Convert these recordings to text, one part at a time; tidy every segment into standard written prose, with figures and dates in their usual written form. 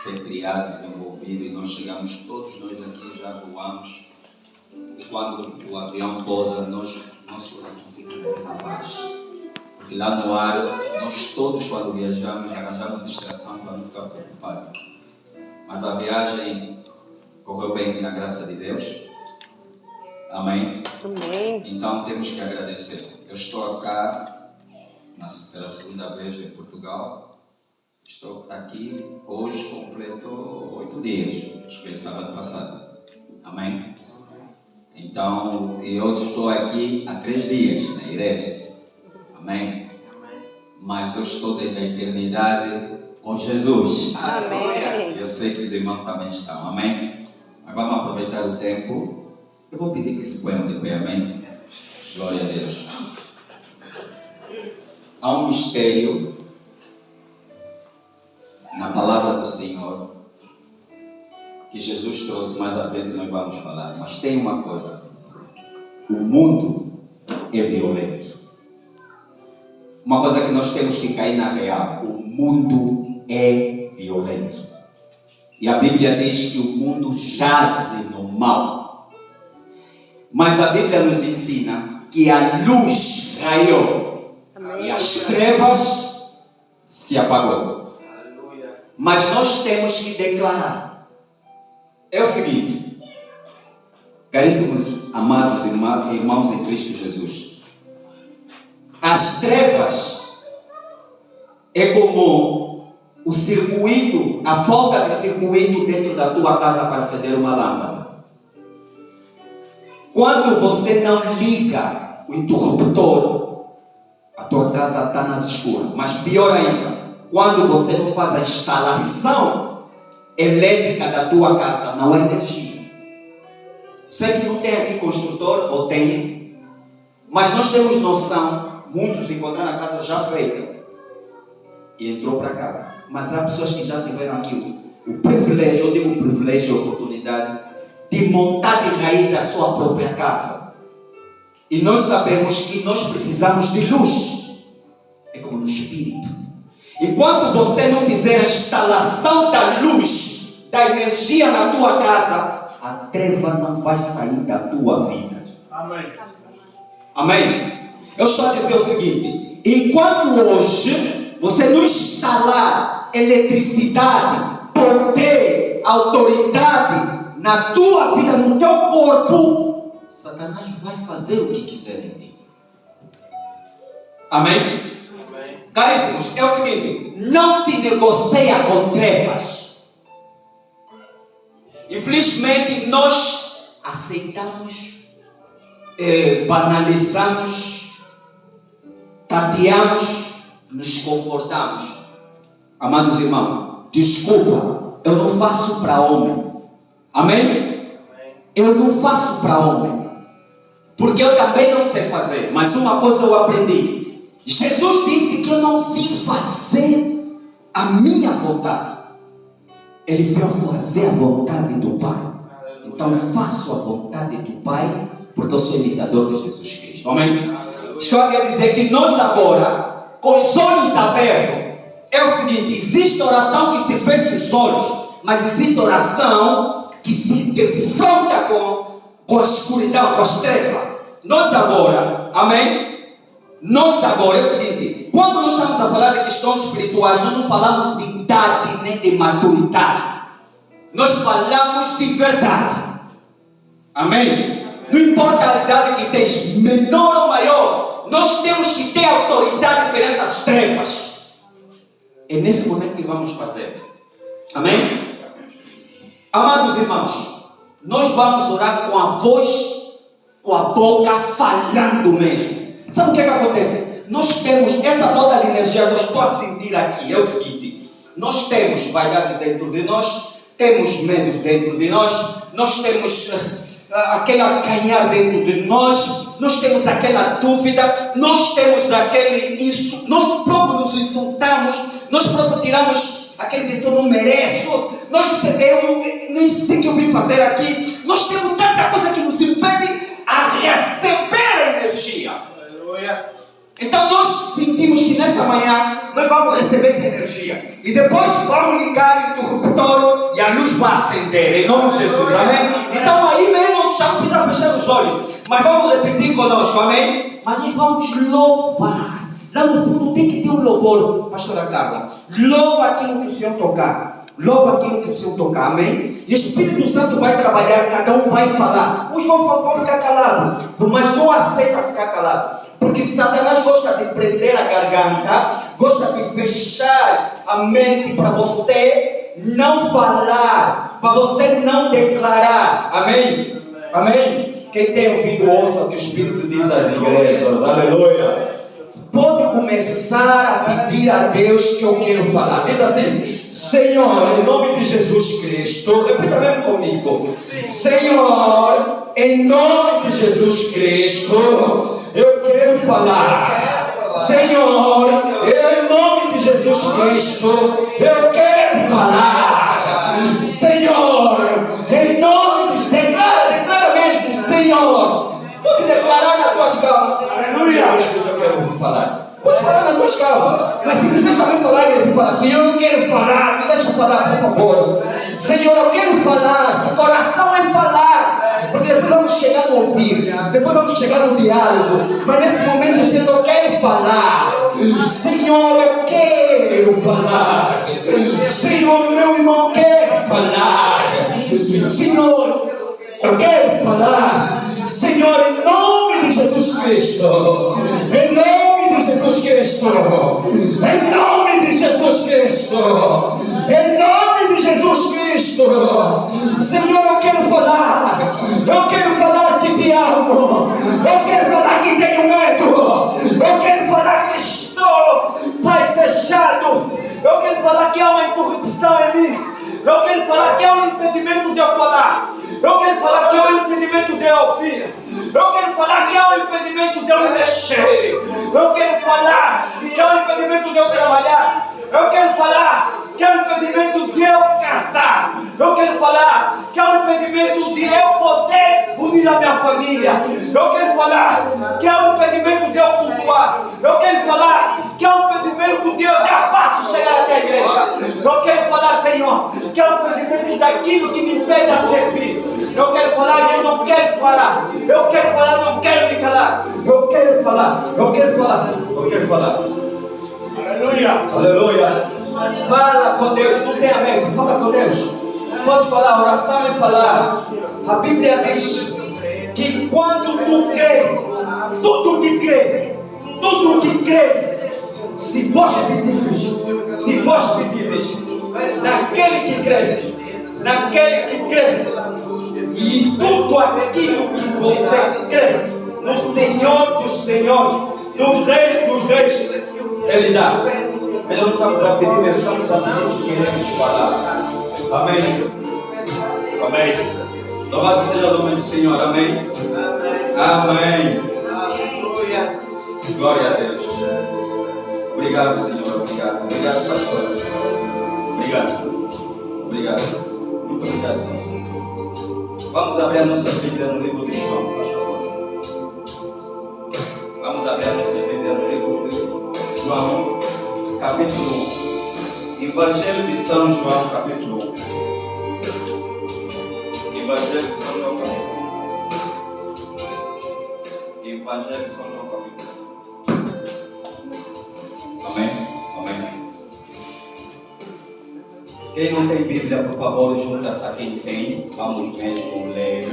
ser criado, desenvolvido, e nós chegamos, todos nós aqui já voamos, e quando o avião pousa, nosso coração fica naquela paz. Porque lá no ar, nós todos quando viajamos, arranjamos distração para não ficar preocupados. Mas a viagem correu bem na graça de Deus. Amém? Amém. Então temos que agradecer. Eu estou cá pela segunda vez em Portugal. Estou aqui hoje, completo 8 dias. Foi sábado passado. Amém? Então, eu estou aqui há 3 dias na igreja. Amém? Mas eu estou desde a eternidade com Jesus. Amém. Eu sei que os irmãos também estão. Amém? Mas vamos aproveitar o tempo. Eu vou pedir que se ponham de pé. Amém? Glória a Deus. Há um mistério na palavra do Senhor que Jesus trouxe, mais à frente nós vamos falar. Mas tem uma coisa: o mundo é violento. Uma coisa que nós temos que cair na real: o mundo é violento. E a Bíblia diz que o mundo jaze no mal. Mas a Bíblia nos ensina que a luz raiou. Amém. E as trevas se apagou. Mas nós temos que declarar. É o seguinte, caríssimos amados irmãos em Cristo Jesus, as trevas é como o circuito, a falta de circuito dentro da tua casa para acender uma lâmpada. Quando você não liga o interruptor, a tua casa está nas escuras. Mas pior ainda, quando você não faz a instalação elétrica da tua casa, não há energia. Sei que não tem aqui construtor, ou tem, mas nós temos noção, muitos encontraram a casa já feita e entrou para casa. Mas há pessoas que já tiveram aqui o privilégio, eu digo privilégio, a oportunidade de montar de raiz a sua própria casa. E nós sabemos que nós precisamos de luz. É como no espírito. Enquanto você não fizer a instalação da luz, da energia na tua casa, a treva não vai sair da tua vida. Amém. Amém? Eu estou a dizer o seguinte: enquanto hoje você não instalar eletricidade, poder, autoridade na tua vida, no teu corpo, Satanás vai fazer o que quiser em ti. Amém? Amém. Caríssimos, é o seguinte: não se negocia com trevas. Infelizmente nós aceitamos, banalizamos, tateamos, nos confortamos. Amados irmãos, desculpa, eu não faço para homem. Amém? Eu não faço para homem, porque eu também não sei fazer. Mas uma coisa eu aprendi: Jesus disse que eu não vim fazer a minha vontade, Ele veio fazer a vontade do Pai. Então faço a vontade do Pai, porque eu sou imitador de Jesus Cristo. Amém? Estou a dizer que nós agora, com os olhos abertos, é o seguinte: existe oração que se fecha os olhos, mas existe oração que se defronta com a escuridão, com as trevas. Nós agora, amém? Nós agora, é o seguinte: quando nós estamos a falar de questões espirituais, nós não falamos de idade nem de maturidade. Nós falamos de verdade. Amém? Não importa a idade que tens, menor ou maior, nós temos que ter autoridade perante as trevas. É nesse momento que vamos fazer. Amém? Amados irmãos, nós vamos orar com a voz, com a boca, falando mesmo. Sabe o que acontece? Nós temos essa falta de energia, eu estou a sentir aqui. É o seguinte: nós temos vaidade dentro de nós, temos medo dentro de nós, nós temos aquele acanhar dentro de nós, nós temos aquela dúvida, nós temos aquele isso, nós próprios nos insultamos, nós próprios tiramos aquele diretor, não mereço, nós eu nem sei o que eu vim fazer aqui. Nós temos tanta coisa que nos impede a receber a energia. Aleluia. Então nós sentimos que nessa manhã nós vamos receber essa energia. E depois vamos ligar o interruptor e a luz vai acender. Em nome de Jesus, amém? Então aí mesmo já não precisa fechar os olhos. Mas vamos repetir conosco, amém? Mas nós vamos louvar. Lá no fundo tem que ter um louvor, pastora Carla. Louva aquilo que o Senhor tocar. Louva aquilo que o Senhor tocar, amém? E o Espírito Santo vai trabalhar, cada um vai falar. Uns vão ficar calados, mas não aceita ficar calado. Porque Satanás gosta de prender a garganta, gosta de fechar a mente para você não falar, para você não declarar, amém? Amém? Quem tem ouvido, ouça o que o Espírito diz às igrejas, aleluia. Pode começar a pedir a Deus que eu quero falar. Diz assim: Senhor, em nome de Jesus Cristo, repita mesmo comigo. Senhor, em nome de Jesus Cristo, eu quero falar. Senhor, em nome de Jesus Cristo, eu quero falar. Senhor, em nome de... Declara mesmo, Senhor. Pode declarar nas tuas calmas, Senhor, em nome de Jesus Cristo, eu quero falar. Pode falar nas tuas calmas, mas se você também falar, você fala: Senhor, eu quero falar, me deixa falar, por favor. Senhor, eu quero falar, porque oração é falar, porque depois vamos chegar no ouvir, depois vamos chegar no diálogo, mas nesse momento, Senhor, eu quero falar. Senhor, eu quero falar. Senhor, meu irmão quer falar. Senhor, eu quero falar. Senhor, em nome de Jesus Cristo, em nome de Jesus Cristo, em nome de Jesus Cristo, em nome de Jesus Cristo. Senhor, eu quero falar que te amo, eu quero falar que tenho medo, eu quero falar que estou, Pai, fechado, eu quero falar que há uma interrupção em mim, eu quero falar que há um impedimento de eu falar. Eu quero falar que há um impedimento de eu ouvir. Eu quero falar que há um impedimento de eu me mexer. Eu quero falar que há um impedimento de eu trabalhar. Eu quero falar que há um impedimento de eu casar. Eu quero falar que há um impedimento de eu poder unir a minha família. Eu quero falar que há um impedimento de eu cultuar. Eu quero falar que há um impedimento de eu dar passo chegar até a igreja. Eu quero falar, Senhor, que há um impedimento daquilo que me impede a servir. Eu quero falar que eu não quero falar. Eu quero falar, não quero me calar. Eu quero falar, eu quero falar, eu quero falar. Aleluia, aleluia. Fala com Deus, não tenha medo, fala com Deus. Pode falar, oração é falar. A Bíblia diz que quando tu crê, tudo que crê, se vós pedires, naquele que crê, e tudo aquilo que você crê, no Senhor dos Senhores, no Rei dos Reis, Ele dá. Mas não estamos a pedir, mas estamos a pedir que queremos falar. Amém. Amém. Louvado seja o nome do Senhor. Amém. Amém. Glória a Deus. Obrigado, Senhor. Obrigado. Obrigado, pastor. Obrigado. Obrigado. Muito obrigado. Vamos abrir a nossa Bíblia no livro de João, por favor. Vamos abrir a nossa Bíblia no livro de João, capítulo 1. Evangelho de São João, capítulo 1. Evangelho de São João, capítulo 1. Evangelho de São João, capítulo 1. Amém? Amém. Quem não tem Bíblia, por favor, junta-se a quem tem. Vamos mesmo ler.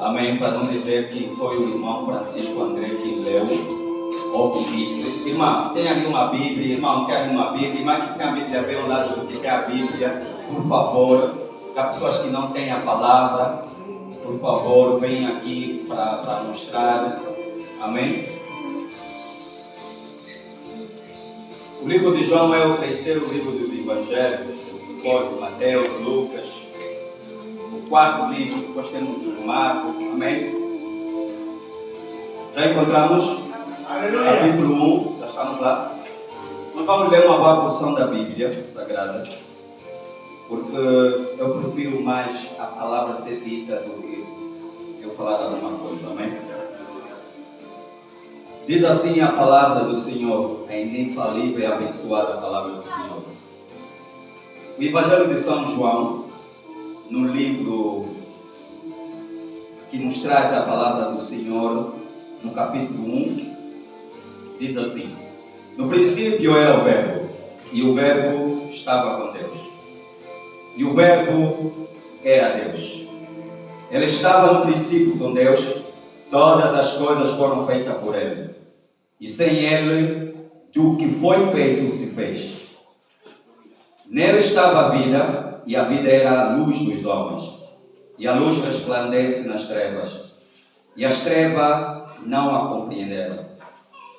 Amém? Para não dizer que foi o irmão Francisco André que leu ou que disse: irmão, tem ali uma Bíblia, irmão, tem ali uma Bíblia, irmão que tem a Bíblia bem ao lado do que tem a Bíblia, por favor. Há pessoas que não têm a palavra, por favor, venham aqui para mostrar. Amém? O livro de João é o terceiro livro do Evangelho. Depois Mateus, Lucas, o quarto livro, depois temos o Marcos, amém? Já encontramos? Aleluia. Capítulo 1, já estamos lá. Nós vamos ler uma boa porção da Bíblia Sagrada, porque eu prefiro mais a palavra ser dita do que eu falar alguma coisa, amém? Diz assim a palavra do Senhor, a infalível e abençoada palavra do Senhor. O Evangelho de São João, no livro que nos traz a palavra do Senhor, no capítulo 1, diz assim: no princípio era o Verbo, e o Verbo estava com Deus. E o Verbo era Deus. Ele estava no princípio com Deus, todas as coisas foram feitas por Ele. E sem Ele, do que foi feito se fez. Nele estava a vida, e a vida era a luz dos homens. E a luz resplandece nas trevas, e as trevas não a compreenderam.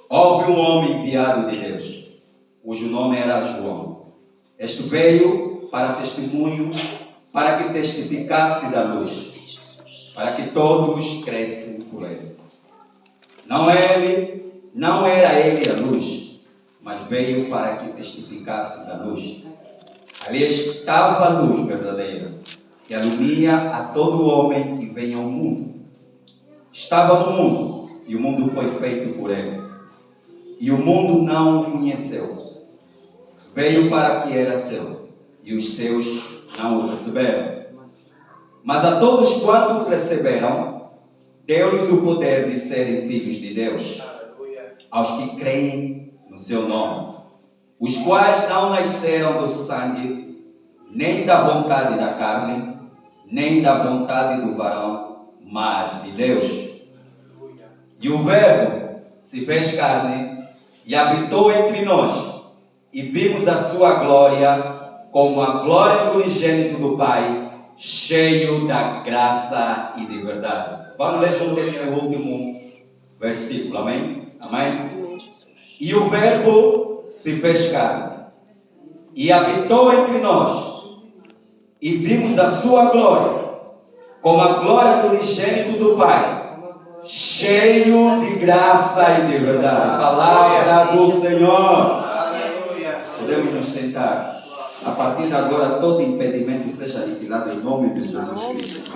Houve um homem enviado de Deus, cujo nome era João. Este veio para testemunho, para que testificasse da luz, para que todos crescem por ele. Não era ele a luz, mas veio para que testificasse da luz. Ali estava a luz verdadeira, que alumia a todo homem que vem ao mundo. Estava no mundo, e o mundo foi feito por ele. E o mundo não o conheceu. Veio para que era seu, e os seus não o receberam. Mas a todos quanto receberam, deu-lhes o poder de serem filhos de Deus, aos que creem no seu nome, os quais não nasceram do sangue, nem da vontade da carne, nem da vontade do varão, mas de Deus. E o Verbo se fez carne e habitou entre nós, e vimos a sua glória como a glória do unigênito do Pai, cheio da graça e de verdade. Vamos ler junto esse último versículo, amém? Amém? E o Verbo se fez carne e habitou entre nós, e vimos a sua glória como a glória do unigênito do Pai, cheio de graça e de verdade. Palavra do Senhor. Podemos nos sentar. A partir de agora, todo impedimento seja aniquilado em nome de Jesus Cristo.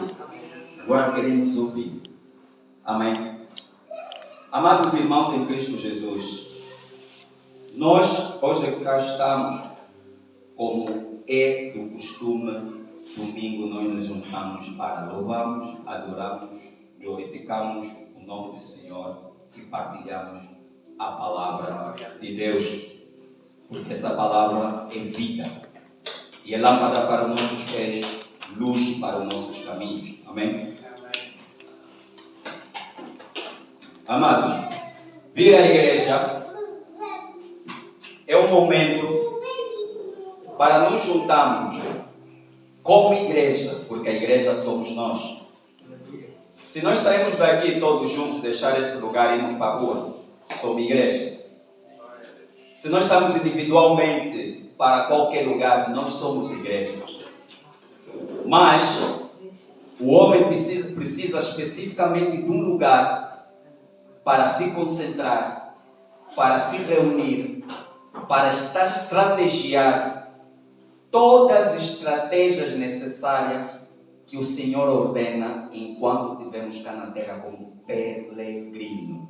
Agora queremos ouvir. Amém. Amados irmãos em Cristo Jesus, nós hoje cá estamos, como é do costume, domingo nós nos juntamos para louvarmos, adorarmos, glorificamos o nome do Senhor e partilhamos a palavra de Deus, porque essa palavra é vida e é lâmpada para os nossos pés, luz para os nossos caminhos. Amém? Amados, vir à igreja é um momento para nos juntarmos como igreja, porque a igreja somos nós. Se nós sairmos daqui todos juntos, deixar esse lugar e irmos para a rua, somos igreja. Se nós estamos individualmente para qualquer lugar, nós somos igreja. Mas o homem precisa especificamente de um lugar para se concentrar, para se reunir, para estrategiar todas as estratégias necessárias que o Senhor ordena enquanto estivermos cá na terra como peregrino.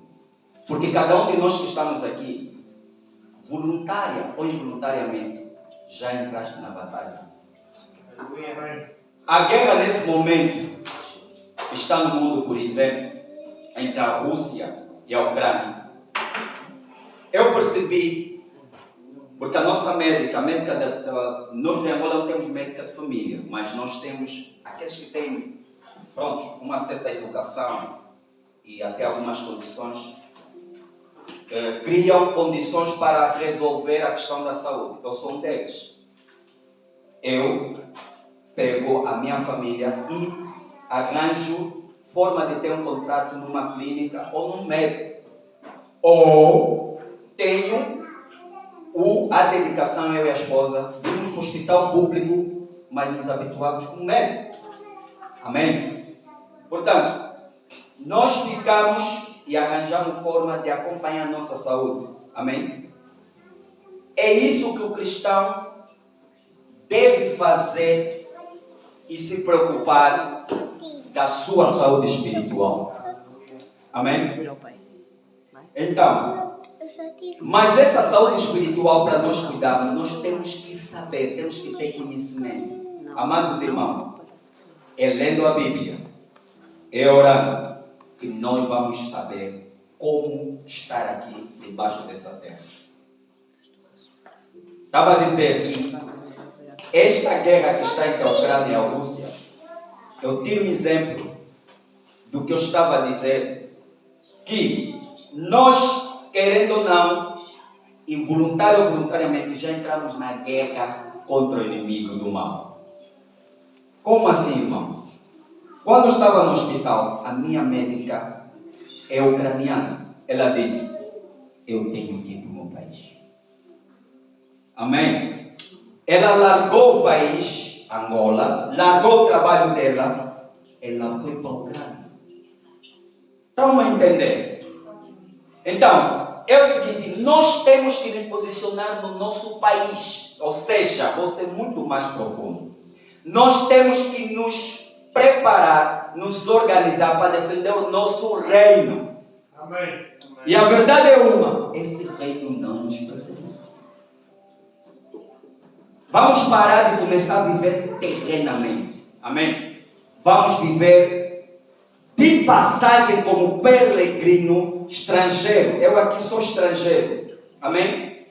Porque cada um de nós que estamos aqui, voluntária ou involuntariamente, já entraste na batalha. A guerra nesse momento está no mundo, por exemplo, entre a Rússia e a Ucrânia. Eu percebi, porque a nossa médica nós de Angola não temos médica de família, mas nós temos aqueles que têm, uma certa educação e até algumas condições, criam condições para resolver a questão da saúde. Eu sou um deles. Eu pego a minha família e arranjo forma de ter um contrato numa clínica ou num médico. Ou tenho a dedicação, eu e a esposa, de um hospital público, mas nos habituamos com um médico. Amém? Portanto, nós ficamos e arranjamos forma de acompanhar a nossa saúde. Amém? É isso que o cristão deve fazer e se preocupar da sua saúde espiritual. Amém? Então, mas essa saúde espiritual, para nós cuidarmos, nós temos que saber, temos que ter conhecimento. Amados irmãos, é lendo a Bíblia, é orando, que nós vamos saber como estar aqui debaixo dessa terra. Estava a dizer que esta guerra que está entre a Ucrânia e a Rússia, eu tiro um exemplo do que eu estava a dizer, que nós, querendo ou não, involuntário ou voluntariamente, já entramos na guerra contra o inimigo do mal. Como assim, irmão? Quando eu estava no hospital, a minha médica é ucraniana. Ela disse, eu tenho que ir para o meu país. Amém? Ela largou o país, Angola, largou o trabalho dela, ela foi para a Ucrânia. Estão a entender? Então, é o seguinte, nós temos que nos posicionar no nosso país, ou seja, vou ser muito mais profundo. Nós temos que nos preparar, nos organizar para defender o nosso reino. Amém. E a verdade é uma, esse reino não nos pertence. Vamos parar de começar a viver terrenamente. Amém? Vamos viver de passagem como peregrino estrangeiro. Eu aqui sou estrangeiro. Amém?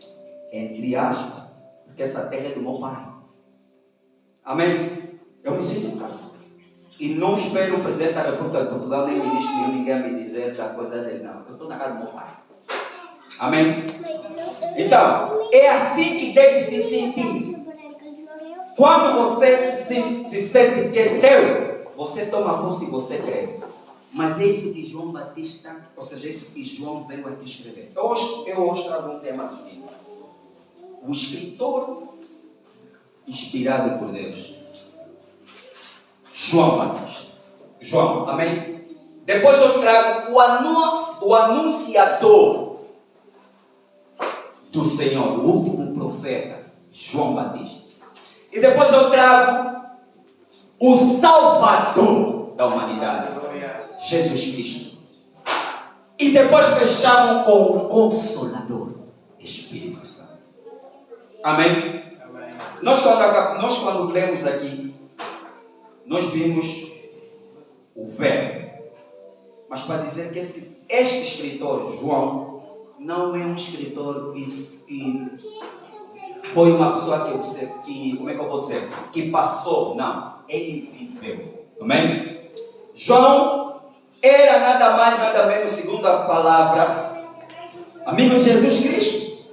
Entre aspas. Porque essa terra é do meu pai. Amém? Eu me sinto em casa. E não espero o presidente da República de Portugal, nem o ministro, nem ninguém me dizer da coisa dele. Não. Eu estou na casa do meu pai. Amém? Então, é assim que deve se sentir. Quando você se sente que é teu, você toma posse e você crê. Mas é isso que João Batista, ou seja, é isso que João veio aqui escrever. Eu hoje trago um tema seguinte. O escritor inspirado por Deus. João Batista. João, amém? Depois eu trago o anunciador do Senhor, o último profeta, João Batista. E depois eu trago o Salvador da humanidade, Jesus Cristo. E depois fechamos com o Consolador, Espírito Santo. Amém? Amém. Nós quando lemos aqui, nós vimos o verbo. Mas para dizer que este escritor, João, não é um escritor que foi uma pessoa que, como é que eu vou dizer? Que passou. Não, ele viveu. Amém? João era nada mais, nada menos, segundo a palavra, amigo de Jesus Cristo.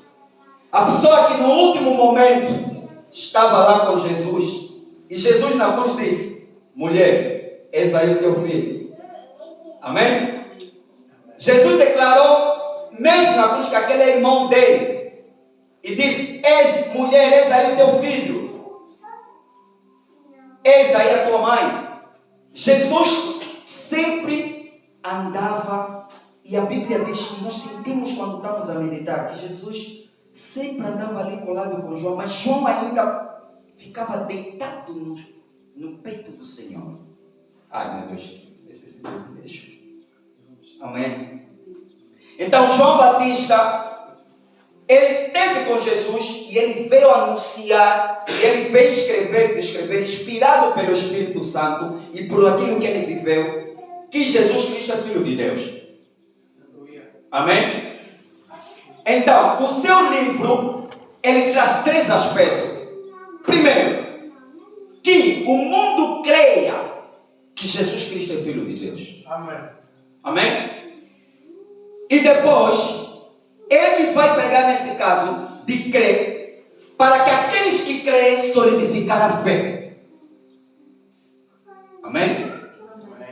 A pessoa que no último momento estava lá com Jesus. E Jesus na cruz disse, mulher, eis aí o teu filho. Amém? Jesus declarou, mesmo na cruz, que aquele é irmão dele. E disse, mulher, eis aí o teu filho. Eis aí a tua mãe. Jesus sempre andava, e a Bíblia diz que nós sentimos quando estamos a meditar, que Jesus sempre andava ali colado com João, mas João ainda ficava deitado no peito do Senhor. Ai, meu Deus, esse Deus me deixa. Amém? Então, João Batista, ele esteve com Jesus e ele veio anunciar, e ele veio escrever, descrever, inspirado pelo Espírito Santo e por aquilo que ele viveu, que Jesus Cristo é Filho de Deus. Amém? Então, o seu livro, ele traz 3 aspectos. Primeiro, que o mundo creia que Jesus Cristo é Filho de Deus. Amém. Amém? E depois, ele vai pegar nesse caso de crer, para que aqueles que creem solidificar a fé. Amém?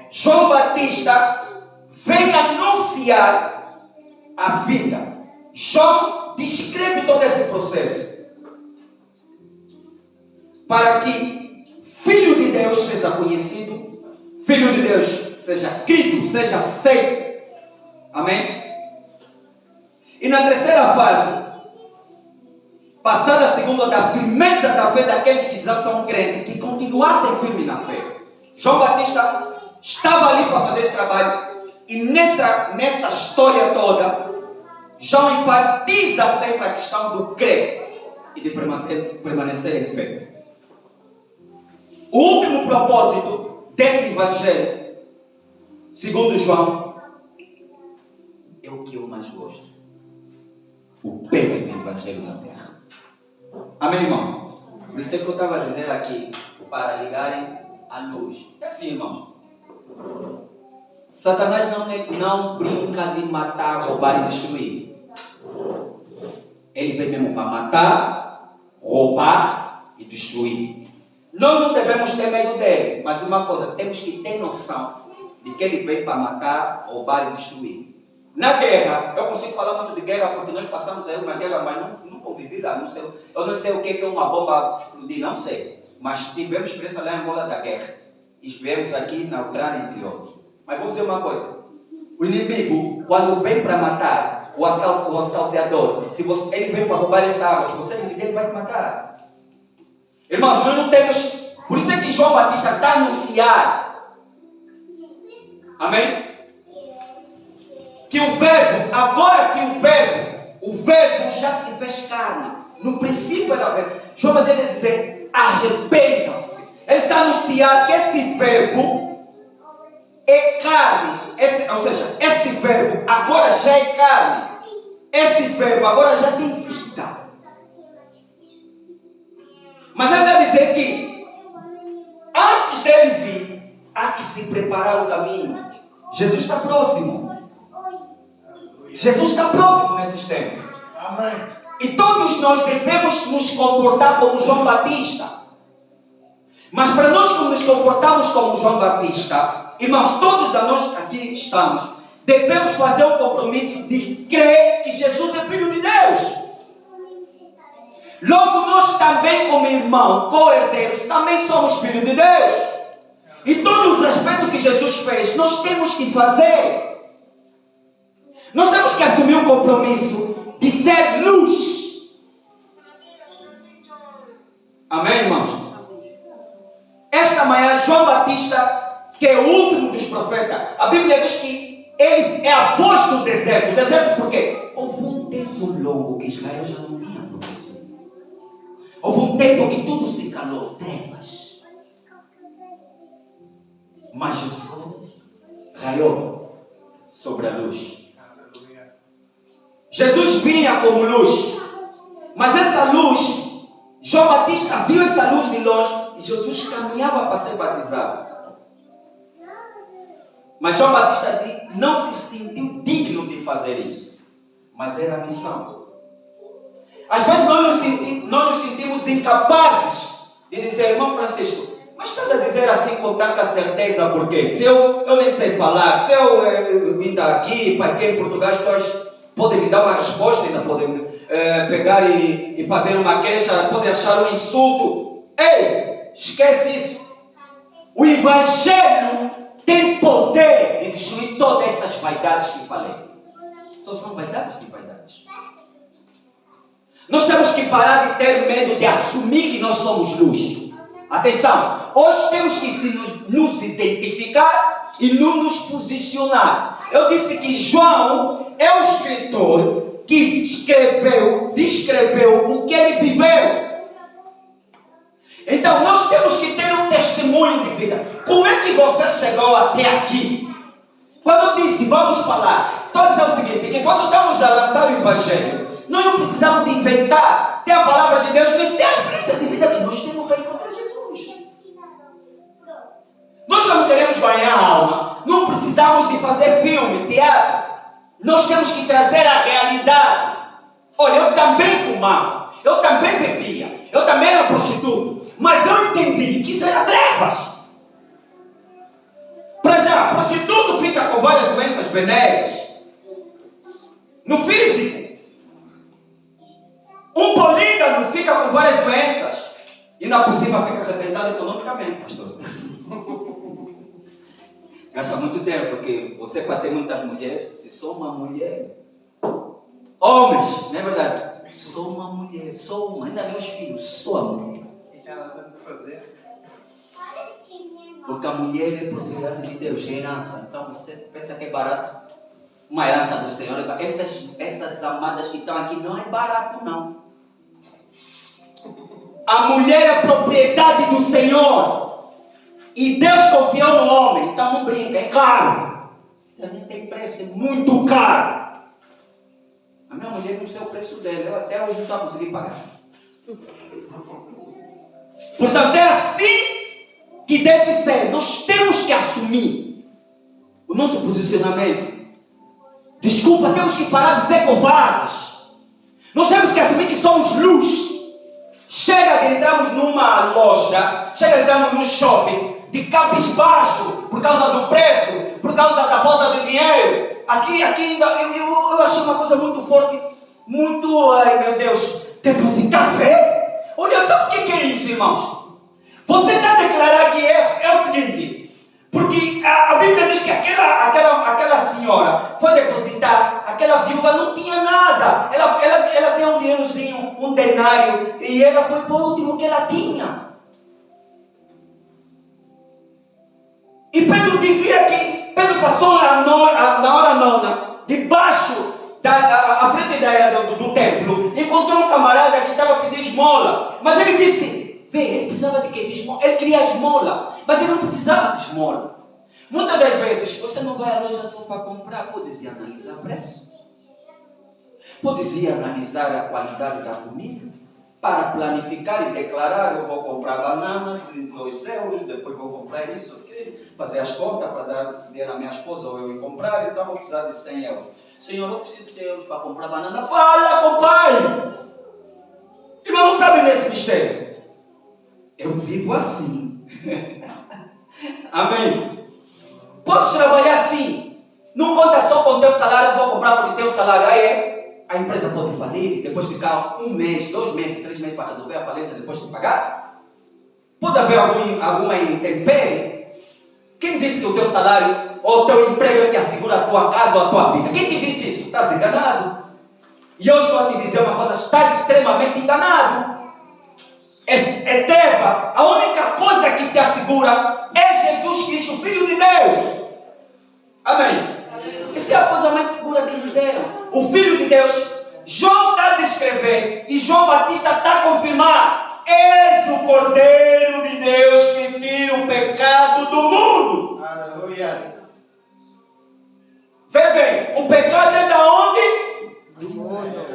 João Batista vem anunciar a vida. João descreve todo esse processo, para que Filho de Deus seja conhecido, Filho de Deus seja crido, seja aceito. Amém? E na terceira fase, passada a segunda, da firmeza da fé daqueles que já são crentes, que continuassem firmes na fé. João Batista estava ali para fazer esse trabalho. E nessa história toda, João enfatiza sempre a questão do crer e de permanecer em fé. O último propósito desse evangelho, segundo João, é o que eu mais gosto. O peso do evangelho na terra. Amém, irmão? Por isso é que eu estava a dizer aqui, para ligarem a luz. É assim, irmão. Satanás não brinca de matar, roubar e destruir. Ele vem mesmo para matar, roubar e destruir. Nós não devemos ter medo dele, mas uma coisa, temos que ter noção de que ele vem para matar, roubar e destruir. Na guerra, eu consigo falar muito de guerra porque nós passamos aí uma guerra, mas não convivi lá. Eu não sei o que é uma bomba explodir, não sei. Mas tivemos experiência lá em Angola da guerra. E estivemos aqui na Ucrânia, entre outros. Mas vou dizer uma coisa. O inimigo, quando vem para matar, o assaltador, ele vem para roubar essa água, se você dividir, ele vai te matar. Irmãos, nós não temos... Por isso é que João Batista está a anunciar. Amém? Que o verbo, agora que o verbo já se fez carne. No princípio era verbo. João Batista está dizendo, arrependam-se. Ele está a anunciar que esse verbo é carne. Ou seja, esse verbo agora já é carne. Esse verbo agora já tem vida. Mas ele vai dizer que antes dele vir, há que se preparar o caminho. Jesus está próximo. Jesus está próximo nesses tempos. Amém. E todos nós devemos nos comportar como João Batista. Mas para nós nos comportarmos como João Batista, irmãos, todos nós aqui estamos, devemos fazer um compromisso de crer que Jesus é Filho de Deus. Logo nós também, como irmãos, co-herdeiros, também somos filhos de Deus. E todos os aspectos que Jesus fez, nós temos que fazer. Nós temos que assumir um compromisso de ser luz. Amém, irmãos? Esta manhã, João Batista, que é o último dos profetas, a Bíblia diz que ele é a voz do deserto. O deserto por quê? Houve um tempo longo que Israel já não tinha profecia. Houve um tempo que tudo se calou, trevas. Mas o sol raiou sobre a luz. Jesus vinha como luz. Mas essa luz, João Batista viu essa luz de longe e Jesus caminhava para ser batizado. Mas João Batista não se sentiu digno de fazer isso. Mas era a missão. Às vezes nós nos sentimos incapazes de dizer, irmão Francisco, mas estás a dizer assim com tanta certeza por quê? Se eu nem sei falar, se eu vim aqui, para aqui em Portugal, as pessoas podem me dar uma resposta, ainda podem pegar e fazer uma queixa, podem achar um insulto. Ei, esquece isso. O Evangelho tem poder de destruir todas essas vaidades que falei. Só são vaidades de vaidades. Nós temos que parar de ter medo de assumir que nós somos luz. Atenção, hoje temos que nos identificar e nos posicionar. Eu disse que João é o escritor que descreveu o que ele viveu. Então nós temos que ter um testemunho de vida. Como é que você chegou até aqui? Quando eu disse vamos falar, estou a dizer o seguinte, que quando estamos a lançar o Evangelho, nós não precisamos de inventar. Tem a palavra de Deus, tem a experiência de vida que nós temos para encontrar Jesus. Nós quando queremos ganhar a alma, não precisamos de fazer filme, teatro. Nós temos que trazer a realidade. Olha, eu também fumava, eu também bebia, eu também era prostituto. Mas eu entendi que isso era trevas. Para já, prostituto fica com várias doenças venéreas. No físico. Um polígamo fica com várias doenças. E ainda por cima fica arrebentado economicamente, pastor. Gasta muito tempo, porque você para ter muitas mulheres, se sou uma mulher. Homens, não é verdade? Sou uma mulher, sou uma, ainda meus filhos, sou a mulher. Ela tem que fazer. Porque a mulher é propriedade de Deus, é herança. Então você pensa que é barato. uma herança do Senhor. Essas amadas que estão aqui não é barato, não. A mulher é propriedade do Senhor. E Deus confiou no homem. Então não brinca, é caro. Nem tem preço, é muito caro. A minha mulher não sei o preço dela. Eu até hoje não estou conseguindo pagar. Portanto, é assim que deve ser. Nós temos que assumir o nosso posicionamento. Desculpa, temos que parar de ser covardes. Nós temos que assumir que somos luz. Chega de entrarmos numa loja, chega de entrarmos num shopping, de cabisbaixo, por causa do preço, por causa da falta de dinheiro. Aqui ainda, eu achei uma coisa muito forte, muito, ai meu Deus, depositar fé. Olha, sabe o que é isso, irmãos? Você está a declarar que é o seguinte, porque a Bíblia diz que aquela senhora foi depositar, aquela viúva não tinha nada, ela tem um dinheirozinho, um denário, e ela foi para o último que ela tinha. E Pedro dizia que Pedro passou na hora nona, debaixo, à frente do templo, encontrou um camarada que estava pedindo esmola, mas ele disse, ele precisava de quê? De esmola. Ele queria esmola, mas ele não precisava de esmola. Muitas das vezes, você não vai à loja só para comprar, pode-se analisar preço, pode-se analisar a qualidade da comida, para planificar e declarar, eu vou comprar bananas de 2 euros, depois vou comprar isso, okay? Fazer as contas para dar dinheiro à minha esposa ou eu ir comprar, então vou precisar de 100 euros. Senhor, eu preciso de 100 euros para comprar banana. Fala com o pai! Irmão, não sabe desse mistério. Eu vivo assim. Amém? Podes trabalhar assim. Não conta só com o teu salário, eu vou comprar porque teu salário aí a empresa pode falir, depois ficar 1 mês, 2 meses, 3 meses para resolver a falência depois de pagar. Pode haver alguma intempérie. Quem disse que o teu salário ou o teu emprego é que assegura a tua casa ou a tua vida? Quem te disse isso? Estás enganado. E eu estou a te dizer uma coisa, estás extremamente enganado. Eteva, a única coisa que te assegura é Jesus Cristo, o Filho de Deus. Amém? Essa é a coisa mais segura que nos deram. O Filho de Deus, João está a descrever e João Batista está a confirmar. És o Cordeiro de Deus que tira o pecado do mundo. Aleluia. Vê bem, o pecado é da onde? Do mundo.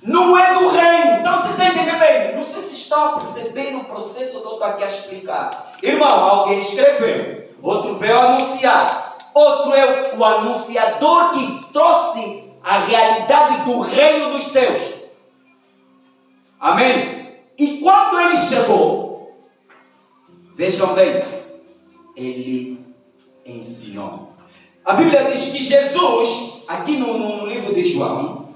Não é do reino. Então você está entendendo bem? Não sei se está a perceber o processo que eu estou aqui a explicar. Irmão, alguém escreveu, outro veio anunciar. Outro é o anunciador que trouxe a realidade do reino dos céus. Amém? E quando ele chegou, vejam bem, ele ensinou. A Bíblia diz que Jesus, aqui no livro de João,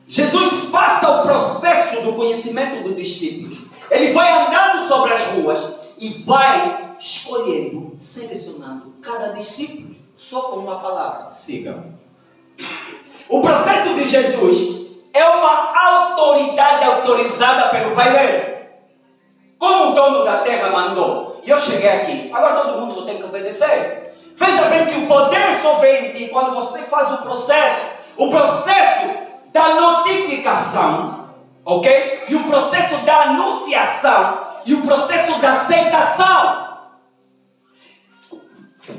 Jesus passa o processo do conhecimento dos discípulos. Ele vai andando sobre as ruas e vai escolhendo, selecionando cada discípulo. Só com uma palavra, siga. O processo de Jesus é uma autoridade autorizada pelo Pai dele. Como o dono da terra mandou. E eu cheguei aqui. Agora todo mundo só tem que obedecer. Veja bem que o poder só vem em ti quando você faz o processo da notificação, ok? E o processo da anunciação e o processo da aceitação.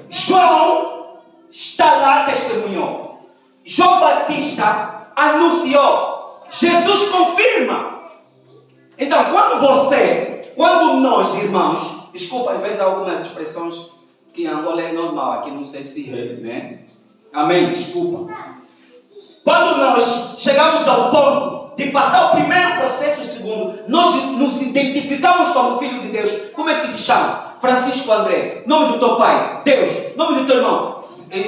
João está lá, testemunhou. João Batista anunciou. Jesus confirma. Então, quando nós, irmãos, desculpa, às vezes há algumas expressões que em Angola é normal, aqui não sei se é, né? Amém, desculpa. Quando nós chegamos ao ponto de passar o primeiro processo e o segundo, nós nos identificamos como filho de Deus. Como é que te chama? Francisco André. Nome do teu pai, Deus. Nome do teu irmão,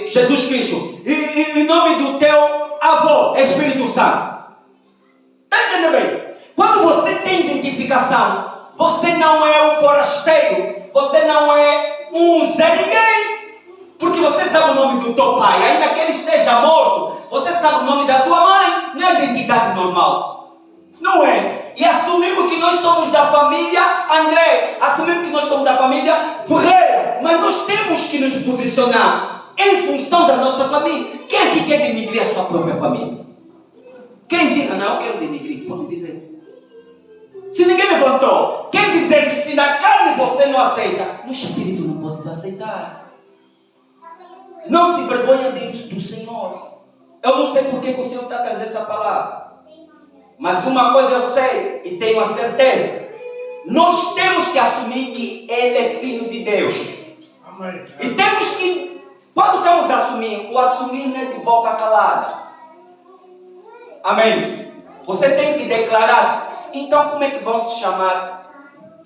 Jesus Cristo. E nome do teu avô, Espírito Santo. Está entendendo bem? Quando você tem identificação, você não é um forasteiro. Você não é um Zé Ninguém. Porque você sabe o nome do teu pai. Ainda que ele esteja morto, você sabe o nome da tua mãe. Não é identidade normal. Não é. E assumimos que nós somos da família André. Assumimos que nós somos da família Ferreira. Mas nós temos que nos posicionar. em função da nossa família. Quem aqui quer denigrir a sua própria família? Quem diga, não, eu quero denigrir, pode dizer. Se ninguém levantou, quer dizer que se na carne você não aceita, no espírito não pode aceitar. Não se envergonha do Senhor. Eu não sei por que o Senhor está trazendo essa palavra. Mas uma coisa eu sei e tenho a certeza. Nós temos que assumir que Ele é Filho de Deus. Amém. E temos que, quando estamos a assumir, o assumir não é de boca calada. Amém. Você tem que declarar. Então como é que vão te chamar?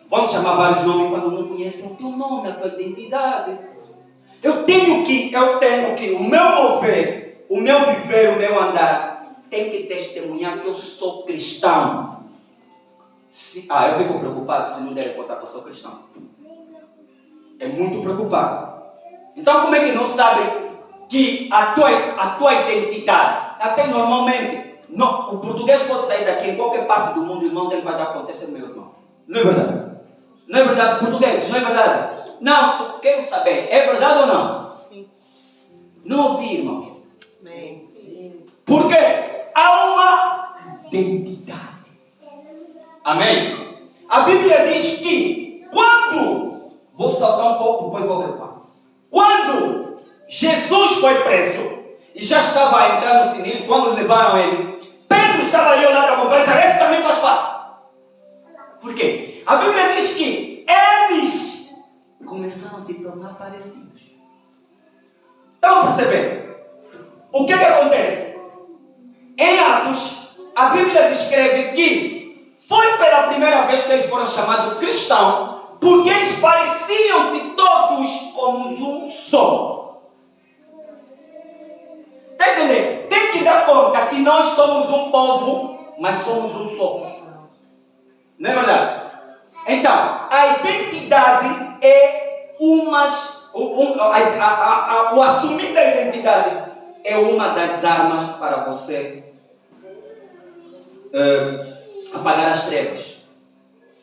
Vão te chamar vários nomes quando não conhecem o teu nome, a tua identidade. Eu tenho que, o meu mover, o meu viver, o meu andar, tem que testemunhar que eu sou cristão. Eu fico preocupado se não derem contar que eu sou cristão. É muito preocupado. Então como é que não sabem que a tua identidade, até normalmente, o português pode sair daqui em qualquer parte do mundo, o irmão dele vai dar conta, esse é meu irmão. Não é verdade? Não é verdade, português, não é verdade? Não, eu quero saber, é verdade ou não? Sim. Não ouvi, irmão. Sim. Por quê? Há uma identidade. Amém? A Bíblia diz que vou saltar um pouco, depois vou recuar. Quando Jesus foi preso e já estava a entrar no sinédrio, quando levaram ele, Pedro estava ali ao lado da conversa, esse também faz parte. Por quê? A Bíblia diz que eles começaram a se tornar parecidos. Estão percebendo? O que acontece? Em Atos, a Bíblia descreve que foi pela primeira vez que eles foram chamados cristãos, porque eles pareciam-se todos como um só. Está entendendo? Tem que dar conta que nós somos um povo, mas somos um só. Não é verdade? Então, a identidade é o assumir da identidade é uma das armas para você apagar as trevas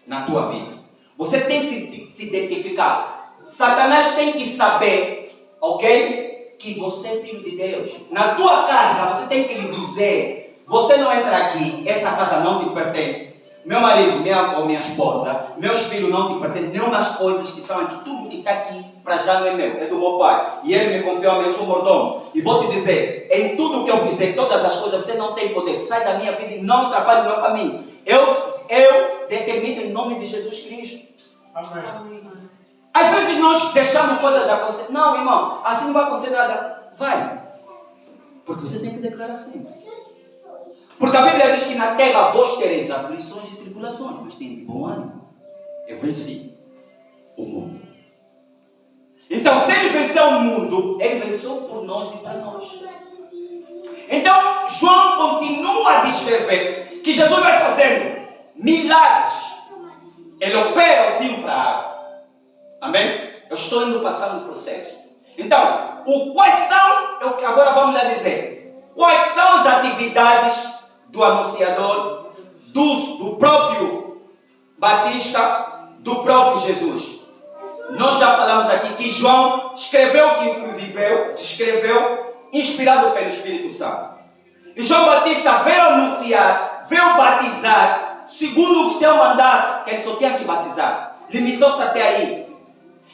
na tua vida. Você tem que se identificar. Satanás tem que saber, ok? Que você é filho de Deus. Na tua casa, você tem que lhe dizer: você não entra aqui, essa casa não te pertence. Meu marido, minha esposa, meus filhos não te pertencem, nenhumas coisas que são aqui, tudo que está aqui para já não é meu, é do meu pai. E ele me confiou a mim, eu sou mordomo. E vou te dizer, em tudo que eu fizer, todas as coisas, você não tem poder. Sai da minha vida e não atrapalhe o meu caminho. Eu determino em nome de Jesus Cristo. Amém. Às vezes nós deixamos coisas acontecer. Não, irmão, assim não vai acontecer nada. Vai. Porque você tem que declarar assim. Porque a Bíblia diz que na terra vós tereis aflições e tribulações, mas tem de bom ânimo. Eu venci o mundo. Então, se ele venceu o mundo, ele venceu por nós e para nós. Então, João continua a descrever que Jesus vai fazendo milagres. Ele opera o vinho para a água. Amém? Eu estou indo passar um processo. Então, quais são, agora vamos lá dizer, quais são as atividades do anunciador, do próprio Batista, do próprio Jesus? Nós já falamos aqui que João escreveu o que viveu, escreveu inspirado pelo Espírito Santo. E João Batista veio anunciar, veio batizar, segundo o seu mandato, que ele só tinha que batizar. Limitou-se até aí.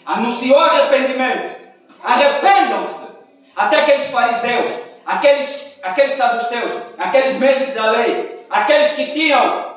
Anunciou arrependimento. Arrependam-se. Até aqueles fariseus, aqueles saduceus, aqueles mestres da lei, aqueles que tinham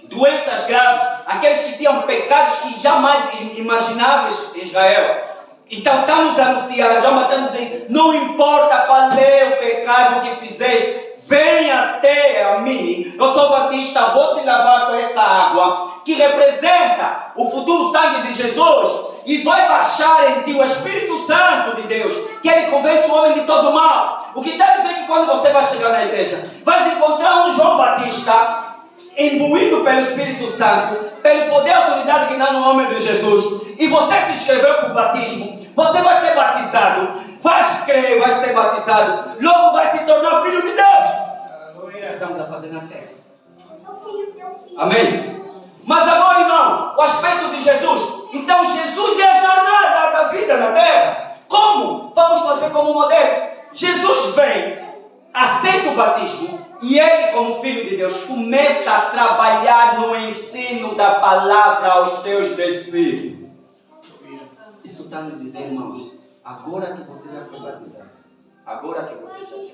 doenças graves, aqueles que tinham pecados que jamais imagináveis em Israel. Então estamos a anunciar, já estamos dizendo, não importa qual é o pecado que fizeste, venha até a mim. Eu sou Batista, vou te lavar com essa água que representa o futuro sangue de Jesus, e vai baixar em ti o Espírito Santo de Deus, que ele convence o homem de todo mal. O que está a dizer que quando você vai chegar na igreja, vai encontrar um João Batista imbuído pelo Espírito Santo, pelo poder e autoridade que dá no nome de Jesus, e você se inscreveu para o batismo, você vai ser batizado, vai crer, vai ser batizado, logo vai se tornar filho de Deus. O que estamos a fazer na terra? Amém? Mas agora, irmão, o aspecto de Jesus. Então Jesus é a jornada da vida na terra. Como? Vamos você como modelo. Jesus vem, aceita o batismo e ele, como Filho de Deus, começa a trabalhar no ensino da palavra aos seus discípulos. Isso está nos dizer, irmãos, agora que você já foi batizado, agora que você já foi,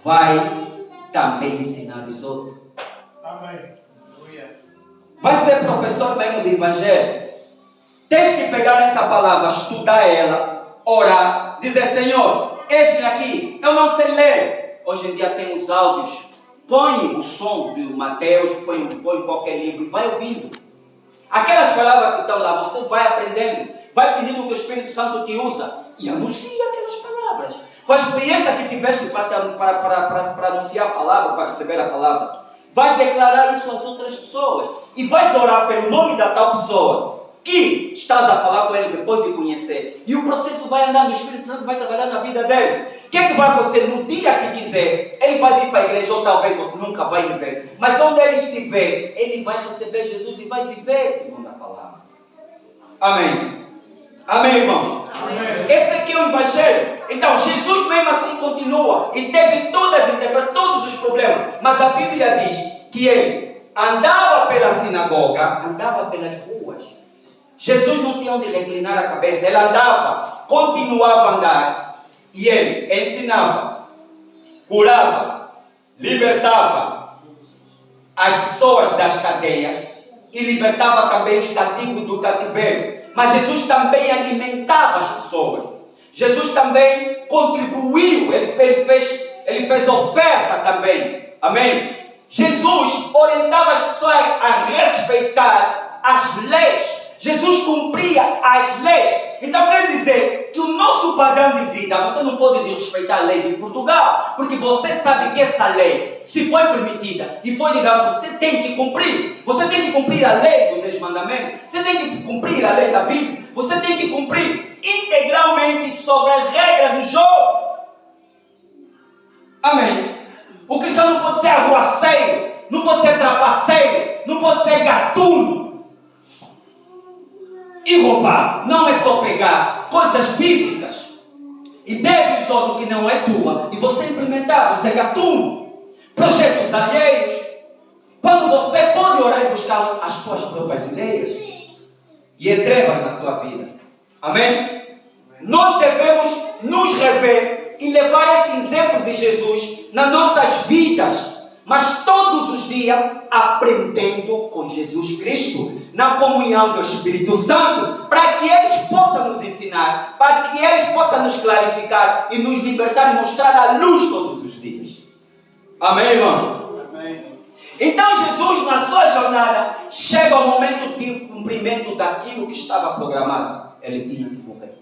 vai também ensinar os outros. Amém. Vai ser professor mesmo de evangelho. Tens que pegar essa palavra, estudar ela, orar, dizer: Senhor, eis-me aqui, eu não sei ler. Hoje em dia tem os áudios. Põe o som do Mateus, põe qualquer livro e vai ouvindo. Aquelas palavras que estão lá, você vai aprendendo, vai pedindo que o Espírito Santo te usa e anuncia aquelas palavras. Com a experiência que tiveste para anunciar a palavra, para receber a palavra, vais declarar isso às outras pessoas e vais orar pelo nome da tal pessoa que estás a falar com ele depois de conhecer. E o processo vai andando, o Espírito Santo vai trabalhar na vida dele. O que é que vai acontecer? No dia que quiser, ele vai vir para a igreja, ou talvez você nunca vai lhe ver. Mas onde ele estiver, ele vai receber Jesus e vai viver segundo a palavra. Amém. Amém, irmãos? Amém. Esse aqui é o Evangelho. Então, Jesus mesmo assim continua. E teve todos os problemas. Mas a Bíblia diz que ele andava pela sinagoga, andava pelas ruas. Jesus não tinha onde reclinar a cabeça. Ele andava, continuava a andar. E ele ensinava, curava, libertava as pessoas das cadeias e libertava também os cativos do cativeiro. Mas Jesus também alimentava as pessoas. Jesus também contribuiu, ele fez oferta também. Amém? Jesus orientava as pessoas a respeitar as leis. Jesus cumpria as leis. Então quer dizer que o nosso padrão de vida, você não pode desrespeitar a lei de Portugal, porque você sabe que essa lei, se foi permitida e foi ligada, você tem que cumprir. Você tem que cumprir a lei do 10 mandamentos, você tem que cumprir a lei da Bíblia, você tem que cumprir integralmente sobre as regras do jogo. Amém? O cristão não pode ser arruaceiro, não pode ser trapaceiro, não pode ser gatuno e roubar. Não é só pegar coisas físicas e der os outros que não é tua e você implementar, você é gatuno, projetos alheios, quando você pode orar e buscar as tuas próprias ideias e é trevas na tua vida. Amém? Nós devemos nos rever e levar esse exemplo de Jesus nas nossas vidas, mas todos os dias aprendendo com Jesus Cristo, na comunhão do Espírito Santo, para que eles possam nos ensinar, para que eles possam nos clarificar e nos libertar e mostrar a luz todos os dias. Amém, irmãos? Amém. Então Jesus, na sua jornada, chega ao momento de cumprimento daquilo que estava programado. Ele tinha que morrer.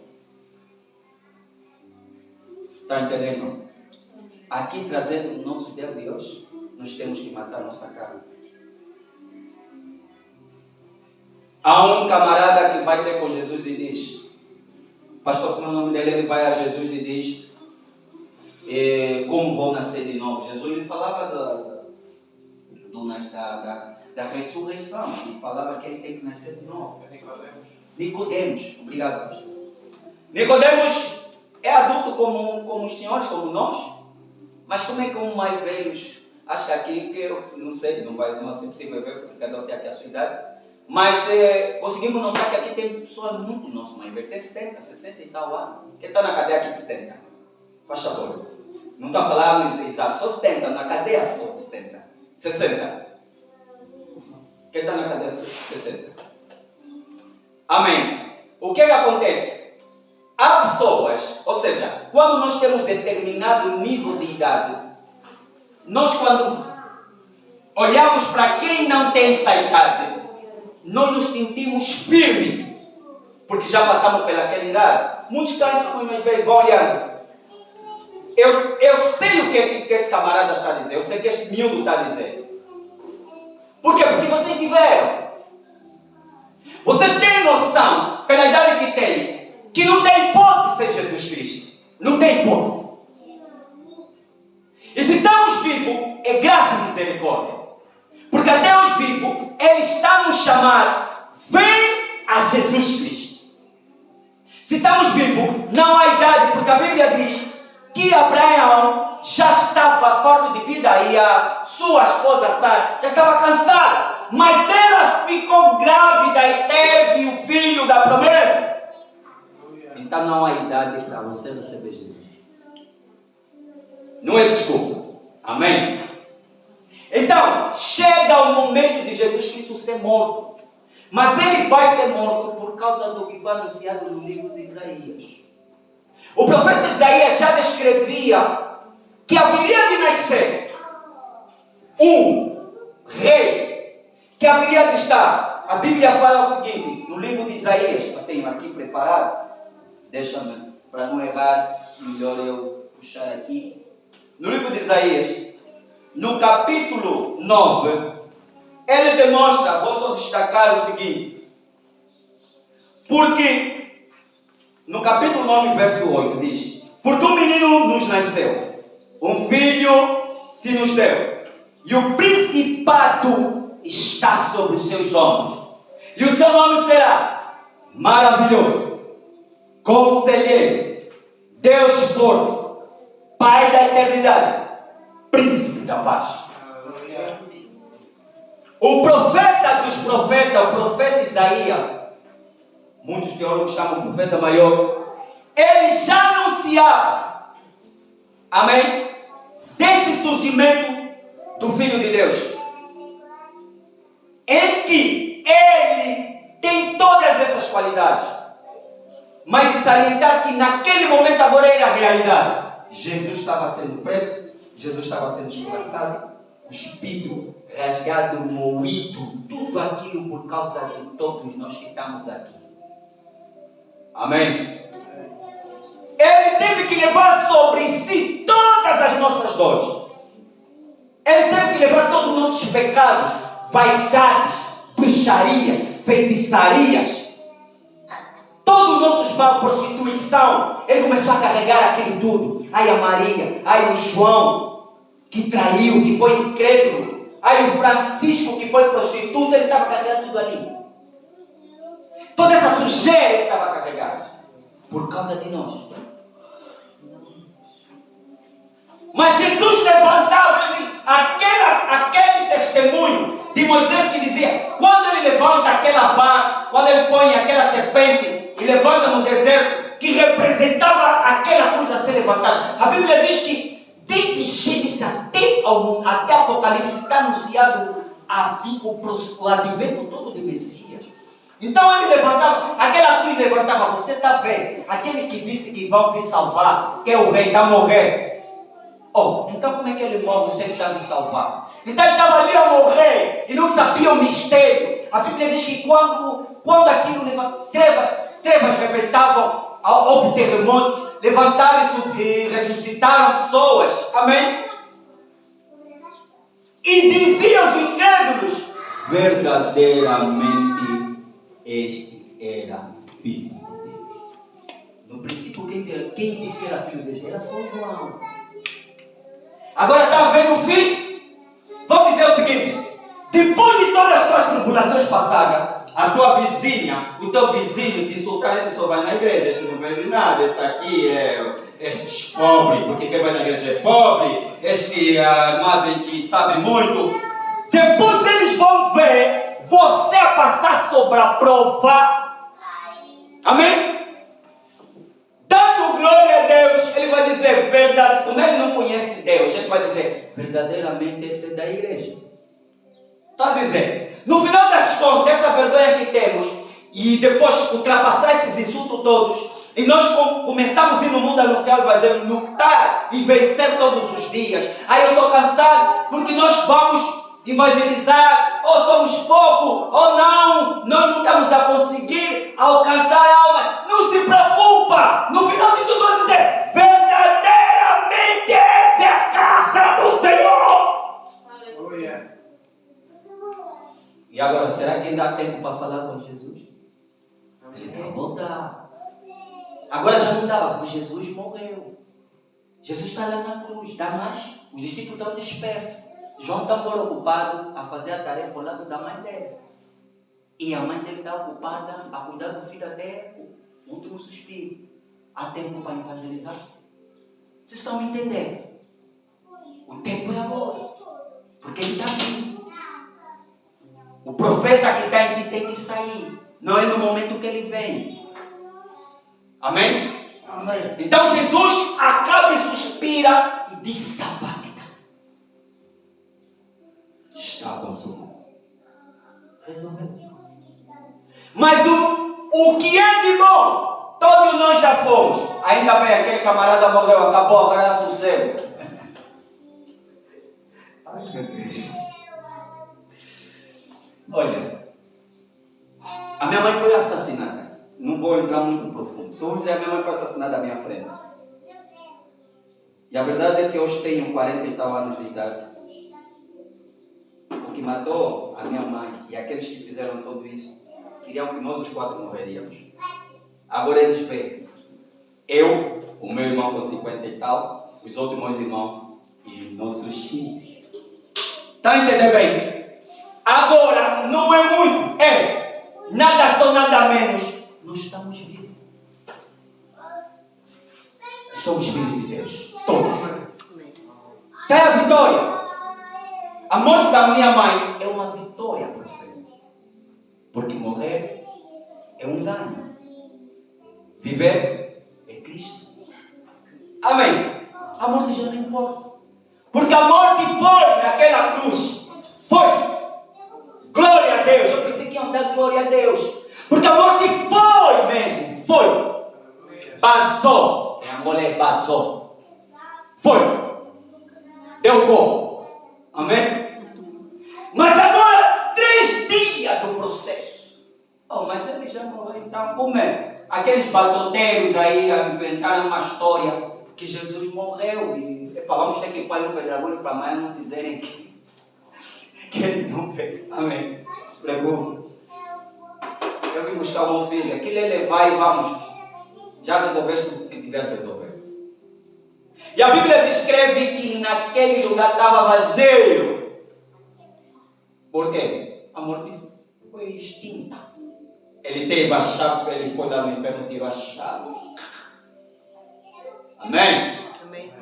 Está entendendo? Aqui, trazendo o nosso Deus de hoje, nós temos que matar nossa carne. Há um camarada que vai ter com Jesus e diz, pastor, como é o nome dele, ele vai a Jesus e diz, como vou nascer de novo? Jesus lhe falava da ressurreição, ele falava que ele tem que nascer de novo. Nicodemos, obrigado, pastor. Nicodemos é adulto como os senhores, como nós, mas como é que um mais velhos, acho que aqui, que eu não sei, não é sempre possível ver, porque cada um tem aqui a sua idade, mas conseguimos notar que aqui tem pessoas muito nosso mais velho, tem 70, 60 e tal anos. Quem está na cadeia aqui de 70? Faz favor. Não está falando exato, só 70, na cadeia só 70. 60. Quem está na cadeia 60? Amém. O que acontece? Há pessoas, ou seja, quando nós temos determinado nível de idade, nós quando olhamos para quem não tem essa idade, nós nos sentimos firmes, porque já passamos pelaquela idade. Muitos caras mais velhos vão olhando. Eu sei o que esse camarada está a dizer, eu sei o que esse miúdo está a dizer. Por quê? Porque vocês viveram. Vocês têm noção, pela idade que têm, que não tem hipótese ser Jesus Cristo. Não tem hipótese. E se estamos vivos, é graça e misericórdia. Porque até os vivos, Ele está nos chamando, vem a Jesus Cristo. Se estamos vivos, não há idade, porque a Bíblia diz que Abraão já estava forte de vida e a sua esposa Sara já estava cansada, mas ela ficou grávida e teve o filho da promessa. Então não há idade para você receber Jesus. Não é desculpa. Amém? Então, chega o momento de Jesus Cristo ser morto. Mas ele vai ser morto por causa do que foi anunciado no livro de Isaías. O profeta Isaías já descrevia que haveria de nascer um rei que haveria de estar. A Bíblia fala o seguinte, no livro de Isaías, eu tenho aqui preparado, deixa-me, para não errar, melhor eu puxar aqui. No livro de Isaías, no capítulo 9, ele demonstra, vou só destacar o seguinte, porque no capítulo 9, verso 8 diz, porque um menino nos nasceu, um filho se nos deu, e o principado está sobre os seus ombros, e o seu nome será Maravilhoso, Conselheiro, Deus Forte, Pai da Eternidade, Príncipe da Paz. O profeta dos profetas, o profeta Isaías, muitos teólogos chamam o profeta maior, ele já anunciava, amém, deste surgimento do Filho de Deus, em que ele tem todas essas qualidades, mas de salientar que naquele momento agora era a realidade. Jesus estava sendo preso, Jesus estava sendo escorraçado, cuspido, rasgado, moído, tudo aquilo por causa de todos nós que estamos aqui. Amém? Ele teve que levar sobre si todas as nossas dores. Ele teve que levar todos os nossos pecados, vaidades, bruxaria, feitiçarias, todos os nossos mal, prostituição. Ele começou a carregar aquilo tudo. Ai a Maria, ai o João, que traiu, que foi incrédulo. Aí o Francisco, que foi prostituta, ele estava carregando tudo ali. Toda essa sujeira ele estava carregando. Por causa de nós. Mas Jesus levantava aquele testemunho de Moisés que dizia, quando ele levanta aquela vara, quando ele põe aquela serpente e levanta no deserto, que representava aquela coisa a ser levantada. A Bíblia diz que desde Gênesis até Apocalipse está anunciado o advento todo de Messias. Então ele levantava, aquela cruz levantava, você está vendo? Aquele que disse que vão vir salvar, que é o rei, está a morrer. Oh, então como é que ele morre se ele está a vir salvar? Então ele estava ali a morrer e não sabia o mistério. A Bíblia diz que quando aquilo trevas rebentavam, houve terremotos, levantaram e ressuscitaram pessoas. Amém? E diziam os incrédulos, verdadeiramente este era filho de Deus. No princípio, quem disse era filho de Deus? Era só João. Agora está vendo o fim? Vamos dizer o seguinte, depois de todas as tuas tribulações passadas, a tua vizinha, o teu vizinho te insultar, esse só vai na igreja, esse não vejo nada, esse aqui é esses pobres, porque quem vai na igreja é pobre, este amado que sabe muito. Depois eles vão ver você passar sobre a prova. Amém? Dando glória a Deus, ele vai dizer verdade. Como ele não conhece Deus, ele vai dizer verdadeiramente esse é da igreja. Está a dizer, no final das contas, essa vergonha que temos, e depois ultrapassar esses insultos todos, e nós começamos a ir no mundo anunciar o Evangelho, lutar e vencer todos os dias. Aí eu estou cansado, porque nós vamos evangelizar, ou somos pouco, ou não, nós não estamos a conseguir alcançar a alma. Não se preocupa, no final de tudo vou dizer, verdadeiramente essa é a casa do Senhor. Aleluia. E agora, será que ainda há tempo para falar com Jesus? Ele está a voltar. Agora já não dava, porque Jesus morreu. Jesus está lá na cruz, Damasco, os discípulos estão dispersos. João está ocupado a fazer a tarefa ao lado da mãe dele. E a mãe dele está ocupada a cuidar do filho até último suspiro. Há tempo para evangelizar? Vocês estão me entendendo? O tempo é agora. Porque ele está vindo. O profeta que está em ti tem que sair. Não é no momento que ele vem. Amém? Amém. Então Jesus acaba e suspira e diz: sabacta. Está consumado. Resolveu. Mas o que é de bom, todos nós já fomos. Ainda bem, aquele camarada morreu, acabou, agora é sossego. Ai, meu Deus. Olha, a minha mãe foi assassinada. Não vou entrar muito profundo. Só vou dizer, a minha mãe foi assassinada à minha frente. E a verdade é que hoje tenho 40 e tal anos de idade. O que matou a minha mãe e aqueles que fizeram tudo isso queriam que nós os 4 morreríamos. Agora eles veem. Eu, o meu irmão com 50 e tal, os outros meus irmãos e nossos filhos. Está a entender bem? Agora, não é muito. É. Nada só, nada menos. Nós estamos vivos. Somos filhos de Deus. Todos. Está a vitória. A morte da minha mãe é uma vitória para o Senhor. Porque morrer é um ganho. Viver é Cristo. Amém. A morte já não importa. Porque a morte foi naquela cruz. Foi. Glória a Deus. Eu pensei que iam dar glória a Deus. Porque a morte foi mesmo. Foi. Basou. Em Angola é basou. Foi. Deu gol. Amém? Mas agora, 3 dias do processo. Oh, mas ele já morreu, então como é? Aqueles batoteiros aí inventaram uma história que Jesus morreu. E vamos ter que ir para o Pedregulho para amanhã não dizerem que ele não veio. Amém? Se preocupe. Eu vim buscar o meu filho. Aquilo é levar e vamos. Já resolveste o que tiver a resolver. E a Bíblia descreve que naquele lugar estava vazio. Por quê? A morte foi extinta. Ele teve a chave, ele foi lá no inferno e tirou a chave. Amém? Amém.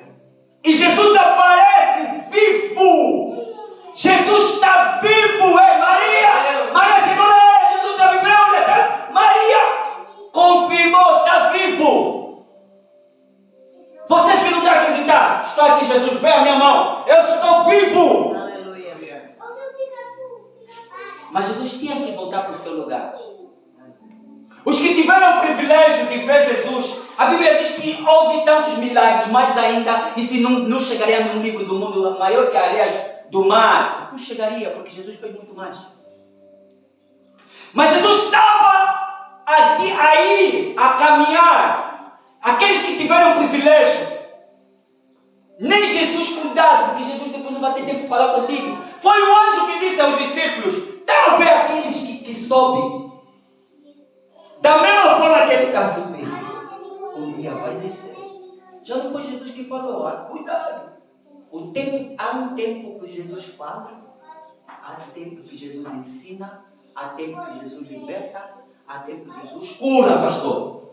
E Jesus aparece vivo. Jesus está vivo, é Maria. Maria chegou lá, Jesus está vivo, olha, tá? Maria confirmou, está vivo. Vocês que não estão acreditando, estou aqui, Jesus, vê a minha mão, eu estou vivo. Aleluia. Mas Jesus tinha que voltar para o seu lugar. Os que tiveram o privilégio de ver Jesus, a Bíblia diz que houve tantos milagres, mais ainda, e se não chegaria num livro do mundo maior que areias do mar, não chegaria, porque Jesus fez muito mais. Mas Jesus estava aí a caminhar. Aqueles que tiveram o privilégio, nem Jesus cuidado, porque Jesus depois não vai ter tempo de falar contigo. Foi o anjo que disse aos discípulos: dá a ver aqueles que sobem. Da mesma forma que ele está subindo, um dia vai descer. Já não foi Jesus que falou, cuidado. Há um tempo que Jesus fala, há tempo que Jesus ensina, há tempo que Jesus liberta, há tempo que Jesus cura, pastor.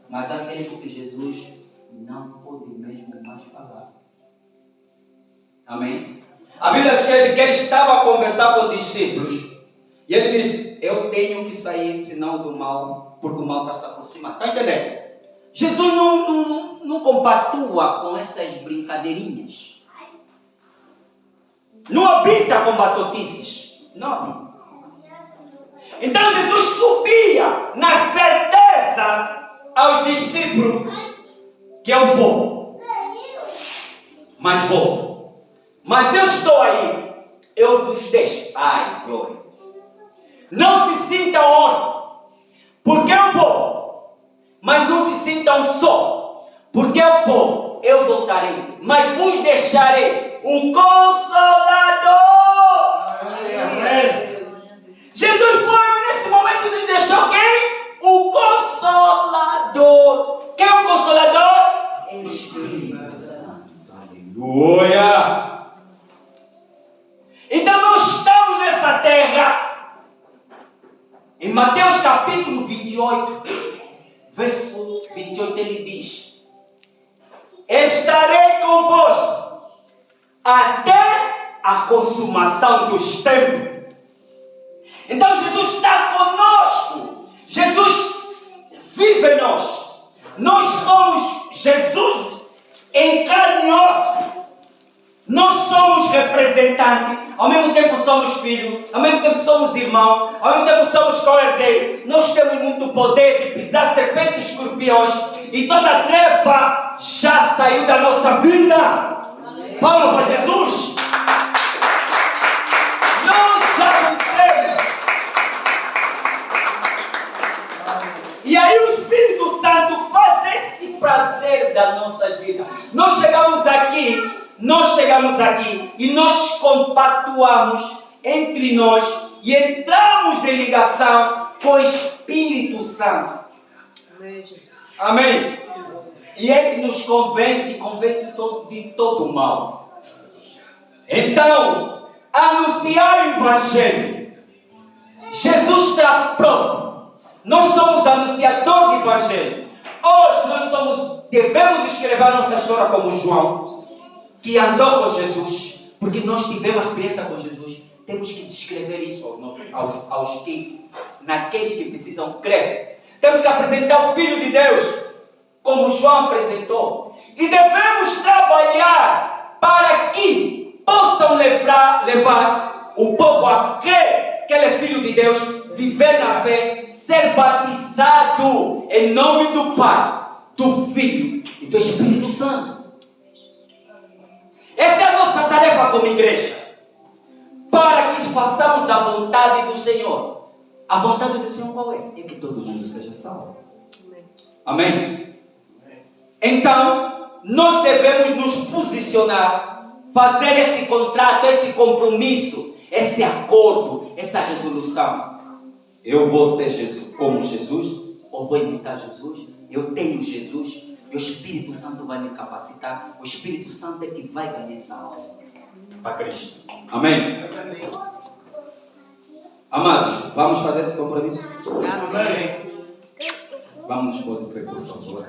Mas há tempo que Jesus não pode mesmo mais falar. Amém? A Bíblia escreve que ele estava a conversar com os discípulos e ele disse: eu tenho que sair, senão do mal, porque o mal está se aproximando. Está entendendo? Jesus não compatua com essas brincadeirinhas. Não habita com batotices. Não habita. Então Jesus subia na certeza aos discípulos que eu vou. Mas vou. Mas eu estou aí. Eu vos deixo. Ai, glória. Não se sintam órfãos, porque eu vou. Mas não se sintam só, porque eu vou. Eu voltarei. Mas vos deixarei o Consolador. Amém. Jesus foi nesse momento de deixar quem? O Consolador. Quem é o Consolador? Espírito Santo. Aleluia. Então nós estamos nessa terra. Em Mateus capítulo 28, verso 28, ele diz: estarei convosco até a consumação dos tempos. Então Jesus está conosco. Jesus vive em nós. Nós somos Jesus em carne e osso. Nós somos representantes, ao mesmo tempo somos filhos, ao mesmo tempo somos irmãos, ao mesmo tempo somos co-herdeiros. Nós temos muito poder de pisar serpentes e escorpiões, e toda a treva já saiu da nossa vida. Palmas para Jesus. Nós já vencemos. E aí o Espírito Santo faz esse prazer da nossa vida. Nós chegamos aqui e nós compactuamos entre nós e entramos em ligação com o Espírito Santo. Amém. E Ele nos convence de todo o mal. Então, anunciar o Evangelho. Jesus está próximo. Nós somos anunciadores do Evangelho. Hoje devemos escrever a nossa história como João, que andou com Jesus, porque nós tivemos experiência com Jesus. Temos que descrever isso naqueles que precisam crer. Temos que apresentar o Filho de Deus, como João apresentou. E devemos trabalhar para que possam levar o povo a crer que Ele é Filho de Deus, viver na fé, ser batizado em nome do Pai, do Filho e do Espírito Santo. Essa é a nossa tarefa como igreja, para que façamos a vontade do Senhor. A vontade do Senhor qual é? É que todo mundo seja salvo. Amém? Então, nós devemos nos posicionar, fazer esse contrato, esse compromisso, esse acordo, essa resolução. Eu vou ser Jesus, como Jesus, ou vou imitar Jesus? Eu tenho Jesus. O Espírito Santo vai me capacitar. O Espírito Santo é que vai ganhar essa alma para Cristo. Amém? Amém. Amados, vamos fazer esse compromisso? Amém. Vamos nos pôr de pé, por favor.